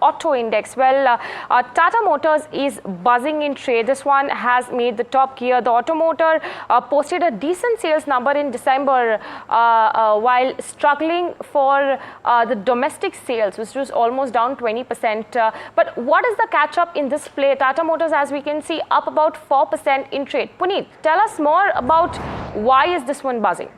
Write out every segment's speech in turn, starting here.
auto index. Well, Tata Motors is buzzing in trade. This one has made the top gear. The automotor posted a decent sales number in December while struggling for the domestic sales, which was almost down 20%. But what is the catch-up in this play? Tata Motors, as we can see, up about 4% in trade. Puneet, tell us more about why is this one buzzing?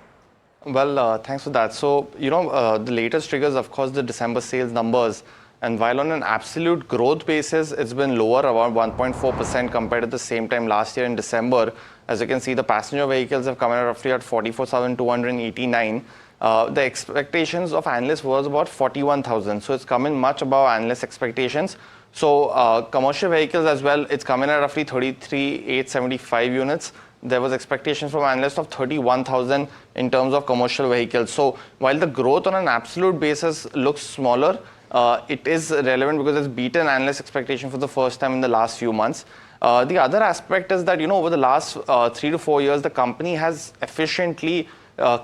Well, thanks for that. So, the latest triggers, of course, the December sales numbers. And while on an absolute growth basis, it's been lower, around 1.4% compared to the same time last year in December. As you can see, the passenger vehicles have come in roughly at 44,289. The expectations of analysts was about 41,000. So it's come in much above analyst expectations. So commercial vehicles as well, it's come in at roughly 33,875 units. There was expectations from analysts of 31,000 in terms of commercial vehicles. So while the growth on an absolute basis looks smaller, it is relevant because it's beaten analyst expectation for the first time in the last few months. The other aspect is that, over the last 3 to 4 years, the company has efficiently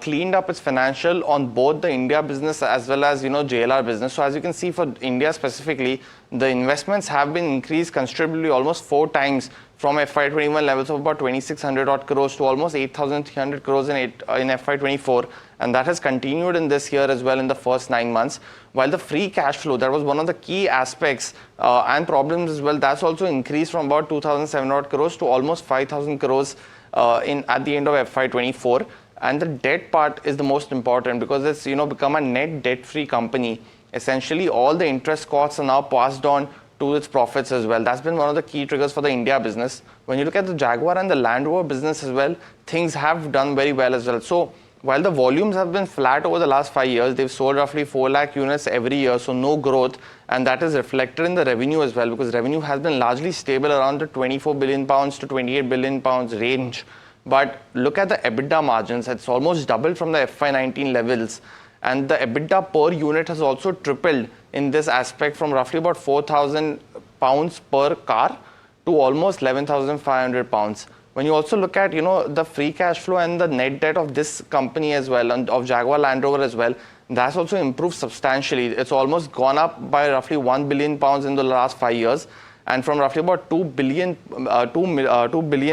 cleaned up its financial on both the India business as well as, JLR business. So as you can see for India specifically, the investments have been increased considerably, almost 4 times from FY21 levels of about 2,600 odd crores to almost 8,300 crores in FY24. And that has continued in this year as well in the first 9 months. While the free cash flow, that was one of the key aspects and problems as well, that's also increased from about 2,700 crores to almost 5,000 crores at the end of FY24. And the debt part is the most important because it's become a net debt-free company. Essentially, all the interest costs are now passed on to its profits as well. That's been one of the key triggers for the India business. When you look at the Jaguar and the Land Rover business as well, things have done very well as well. So while the volumes have been flat over the last 5 years, they've sold roughly 4 lakh units every year, so no growth. And that is reflected in the revenue as well, because revenue has been largely stable around the 24 billion pounds to 28 billion pounds range. But look at the EBITDA margins, it's almost doubled from the FY19 levels. And the EBITDA per unit has also tripled in this aspect from roughly about 4,000 pounds per car to almost 11,500 pounds. When you also look at, the free cash flow and the net debt of this company as well, and of Jaguar Land Rover as well, that's also improved substantially. It's almost gone up by roughly 1 billion pounds in the last 5 years. And from roughly about 2 billion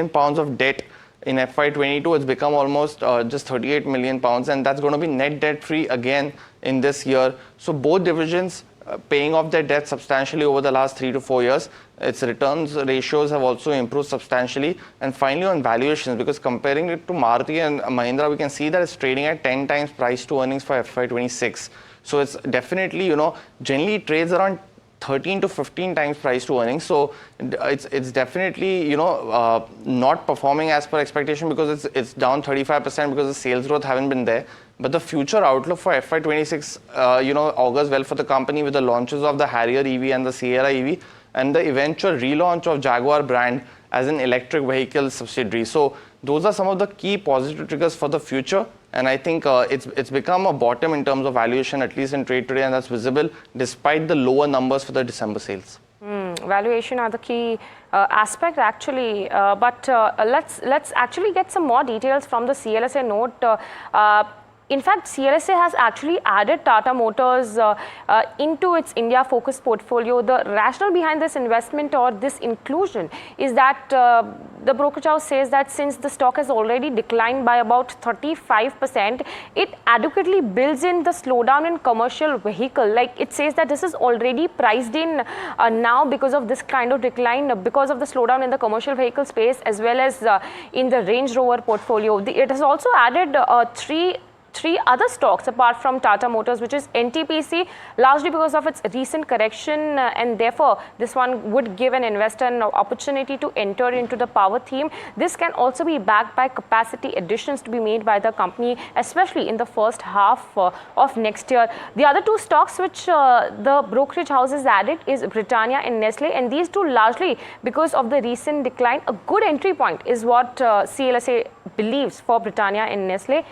pounds of debt in FY22, it's become almost just 38 million pounds, and that's going to be net debt free again in this year. So both divisions paying off their debt substantially over the last 3 to 4 years. Its returns ratios have also improved substantially. And finally on valuations, because comparing it to Maruti and Mahindra, we can see that it's trading at 10 times price to earnings for FY26. So it's definitely, generally trades around 13 to 15 times price to earnings. So it's definitely, not performing as per expectation because it's down 35% because the sales growth haven't been there. But the future outlook for FY26, augurs well for the company with the launches of the Harrier EV and the Sierra EV and the eventual relaunch of Jaguar brand as an electric vehicle subsidiary. So those are some of the key positive triggers for the future. And I think it's become a bottom in terms of valuation, at least in trade today, and that's visible despite the lower numbers for the December sales. Valuation are the key aspect actually, but let's actually get some more details from the CLSA note. In fact, CLSA has actually added Tata Motors into its India-focused portfolio. The rationale behind this investment or this inclusion is that the brokerage house says that since the stock has already declined by about 35%, it adequately builds in the slowdown in commercial vehicle. Like it says that this is already priced in now because of this kind of decline, because of the slowdown in the commercial vehicle space as well as in the Range Rover portfolio. It has also added three other stocks apart from Tata Motors, which is NTPC, largely because of its recent correction, and therefore this one would give an investor an opportunity to enter into the power theme. This can also be backed by capacity additions to be made by the company, especially in the first half of next year. The other 2 stocks which the brokerage houses added is Britannia and Nestle, and these 2 largely because of the recent decline. A good entry point is what CLSA believes for Britannia and Nestle.